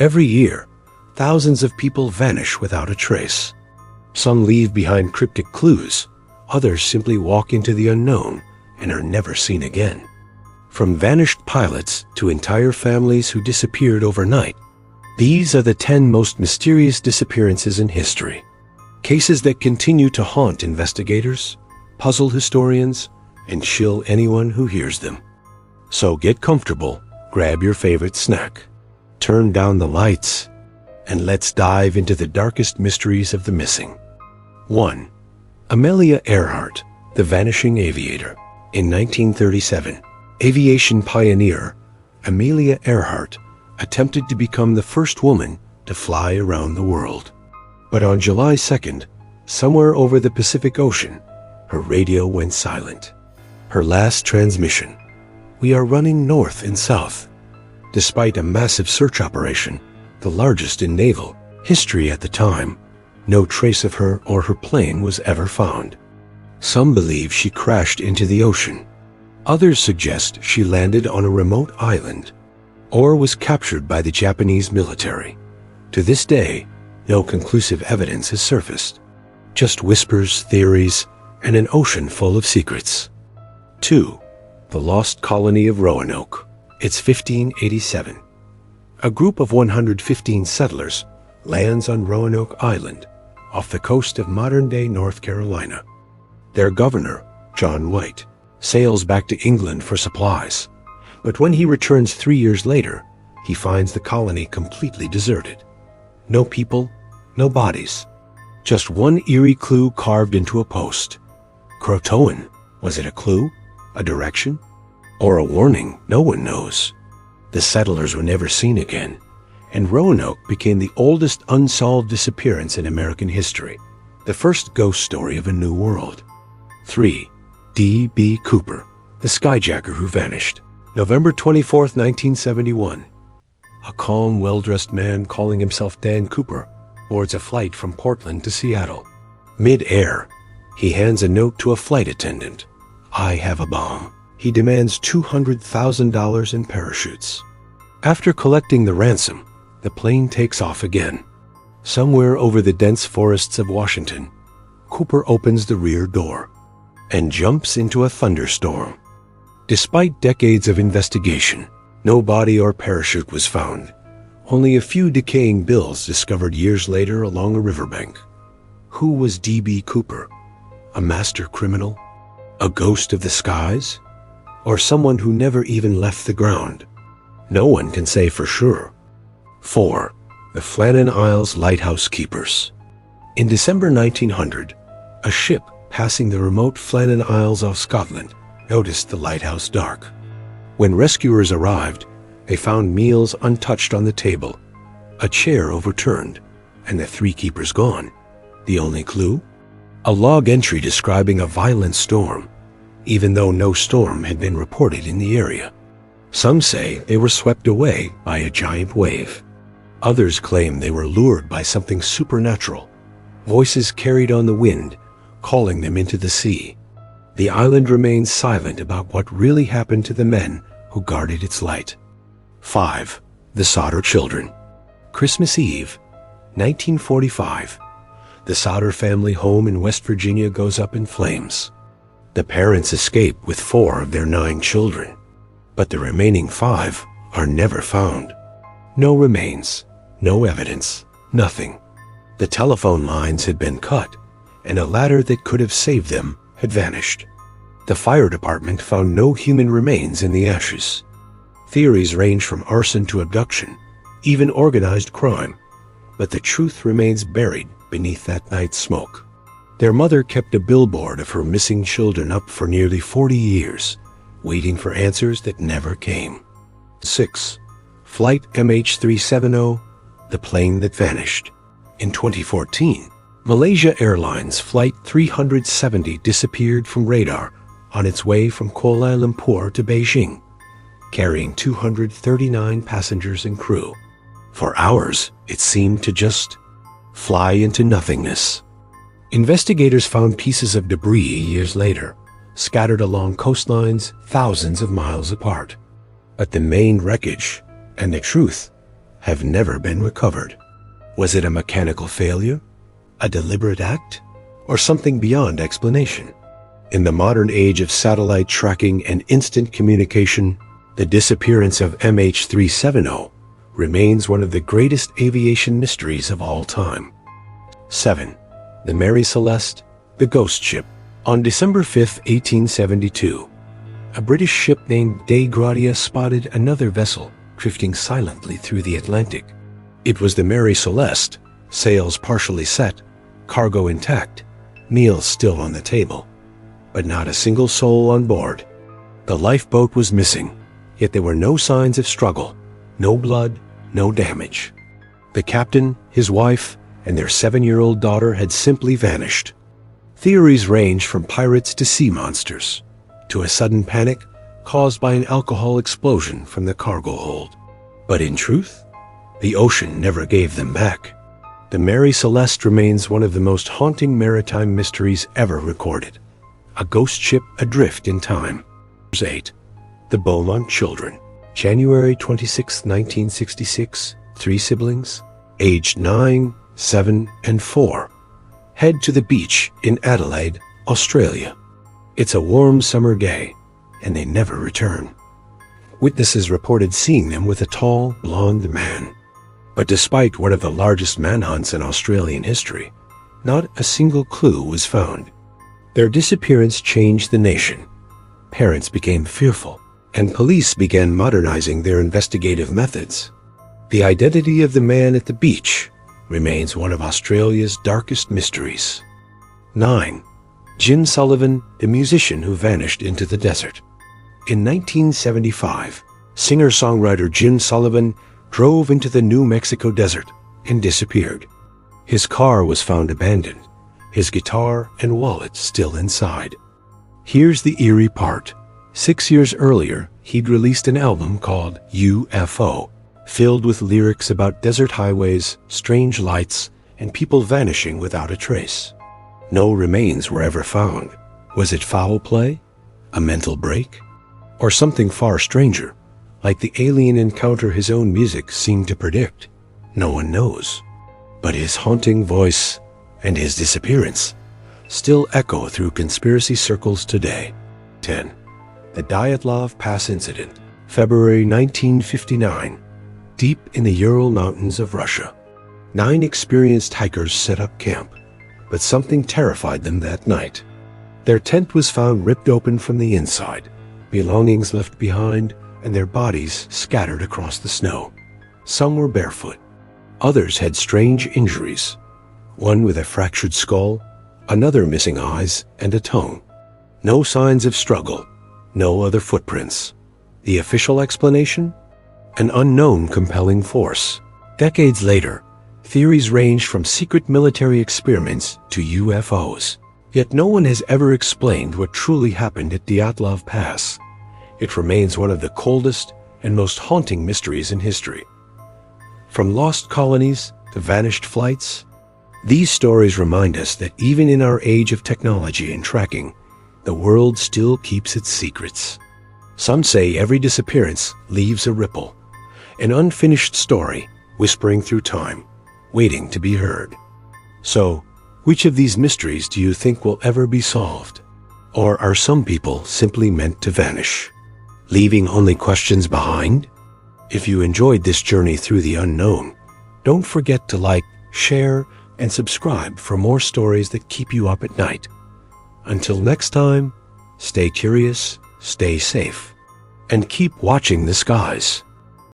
Every year, thousands of people vanish without a trace. Some leave behind cryptic clues, others simply walk into the unknown and are never seen again. From vanished pilots to entire families who disappeared overnight, these are the 10 most mysterious disappearances in history. Cases that continue to haunt investigators, puzzle historians, and chill anyone who hears them. So get comfortable, grab your favorite snack, turn down the lights, and let's dive into the darkest mysteries of the missing. 1. Amelia Earhart, the vanishing aviator. In 1937, aviation pioneer Amelia Earhart attempted to become the first woman to fly around the world. But on July 2nd, somewhere over the Pacific Ocean, her radio went silent. Her last transmission: "We are running north and south." Despite a massive search operation, the largest in naval history at the time, no trace of her or her plane was ever found. Some believe she crashed into the ocean. Others suggest she landed on a remote island or was captured by the Japanese military. To this day, no conclusive evidence has surfaced. Just whispers, theories, and an ocean full of secrets. 2. The lost colony of Roanoke. It's 1587. A group of 115 settlers lands on Roanoke Island, off the coast of modern-day North Carolina. Their governor, John White, sails back to England for supplies, but when he returns 3 years later, he finds the colony completely deserted. No people, no bodies. Just one eerie clue carved into a post. Croatoan. Was it a clue? A direction? Or a warning? No one knows. The settlers were never seen again, and Roanoke became the oldest unsolved disappearance in American history, the first ghost story of a new world. 3. D.B. Cooper, the skyjacker who vanished. November 24, 1971. A calm, well-dressed man calling himself Dan Cooper boards a flight from Portland to Seattle. Mid-air, he hands a note to a flight attendant. "I have a bomb." He demands $200,000 in parachutes. After collecting the ransom, the plane takes off again. Somewhere over the dense forests of Washington, Cooper opens the rear door and jumps into a thunderstorm. Despite decades of investigation, no body or parachute was found. Only a few decaying bills discovered years later along a riverbank. Who was D.B. Cooper? A master criminal? A ghost of the skies? Or someone who never even left the ground? No one can say for sure. 4. The Flannan Isles Lighthouse Keepers. In December 1900, a ship passing the remote Flannan Isles off Scotland noticed the lighthouse dark. When rescuers arrived, they found meals untouched on the table, a chair overturned, and the 3 keepers gone. The only clue? A log entry describing a violent storm, even though no storm had been reported in the area. Some say they were swept away by a giant wave. Others claim they were lured by something supernatural, voices carried on the wind, calling them into the sea. The island remains silent about what really happened to the men who guarded its light. 5. The Sauter Children. Christmas Eve, 1945. The Sauter family home in West Virginia goes up in flames. The parents escape with 4 of their 9 children, but the remaining 5 are never found. No remains, no evidence, nothing. The telephone lines had been cut, and a ladder that could have saved them had vanished. The fire department found no human remains in the ashes. Theories range from arson to abduction, even organized crime, but the truth remains buried beneath that night's smoke. Their mother kept a billboard of her missing children up for nearly 40 years, waiting for answers that never came. 6. Flight MH370, the plane that vanished. In 2014, Malaysia Airlines Flight 370 disappeared from radar on its way from Kuala Lumpur to Beijing, carrying 239 passengers and crew. For hours, it seemed to just fly into nothingness. Investigators found pieces of debris years later, scattered along coastlines thousands of miles apart. But the main wreckage and the truth have never been recovered. Was it a mechanical failure, a deliberate act, or something beyond explanation? In the modern age of satellite tracking and instant communication, the disappearance of MH370 remains one of the greatest aviation mysteries of all time. 7. The Mary Celeste, the ghost ship. On December 5, 1872, a British ship named Dei Gratia spotted another vessel drifting silently through the Atlantic. It was the Mary Celeste, sails partially set, cargo intact, meals still on the table, but not a single soul on board. The lifeboat was missing, yet there were no signs of struggle, no blood, no damage. The captain, his wife, and their 7-year-old daughter had simply vanished. Theories range from pirates to sea monsters, to a sudden panic caused by an alcohol explosion from the cargo hold. But in truth, the ocean never gave them back. The Mary Celeste remains one of the most haunting maritime mysteries ever recorded. A ghost ship adrift in time. 8. The Beaumont Children. January 26, 1966, 3 siblings, aged 9, 7, and 4, head to the beach in Adelaide, Australia. It's a warm summer day, and they never return. Witnesses reported seeing them with a tall, blonde man. But despite one of the largest manhunts in Australian history, not a single clue was found. Their disappearance changed the nation. Parents became fearful, and police began modernizing their investigative methods. The identity of the man at the beach remains one of Australia's darkest mysteries. 9. Jim Sullivan, the musician who vanished into the desert. In 1975, singer-songwriter Jim Sullivan drove into the New Mexico desert and disappeared. His car was found abandoned, his guitar and wallet still inside. Here's the eerie part. 6 years earlier, he'd released an album called UFO, filled with lyrics about desert highways, strange lights, and people vanishing without a trace. No remains were ever found. Was it foul play? A mental break? Or something far stranger, like the alien encounter his own music seemed to predict? No one knows. But his haunting voice and his disappearance still echo through conspiracy circles today. 10. The Dyatlov Pass Incident. February 1959. Deep in the Ural Mountains of Russia, 9 experienced hikers set up camp, but something terrified them that night. Their tent was found ripped open from the inside, belongings left behind, and their bodies scattered across the snow. Some were barefoot. Others had strange injuries, one with a fractured skull, another missing eyes and a tongue. No signs of struggle, no other footprints. The official explanation? An unknown compelling force. Decades later, theories range from secret military experiments to UFOs. Yet no one has ever explained what truly happened at Dyatlov Pass. It remains one of the coldest and most haunting mysteries in history. From lost colonies to vanished flights, these stories remind us that even in our age of technology and tracking, the world still keeps its secrets. Some say every disappearance leaves a ripple, an unfinished story whispering through time, waiting to be heard. So, which of these mysteries do you think will ever be solved? Or are some people simply meant to vanish, leaving only questions behind? If you enjoyed this journey through the unknown, don't forget to like, share, and subscribe for more stories that keep you up at night. Until next time, stay curious, stay safe, and keep watching the skies.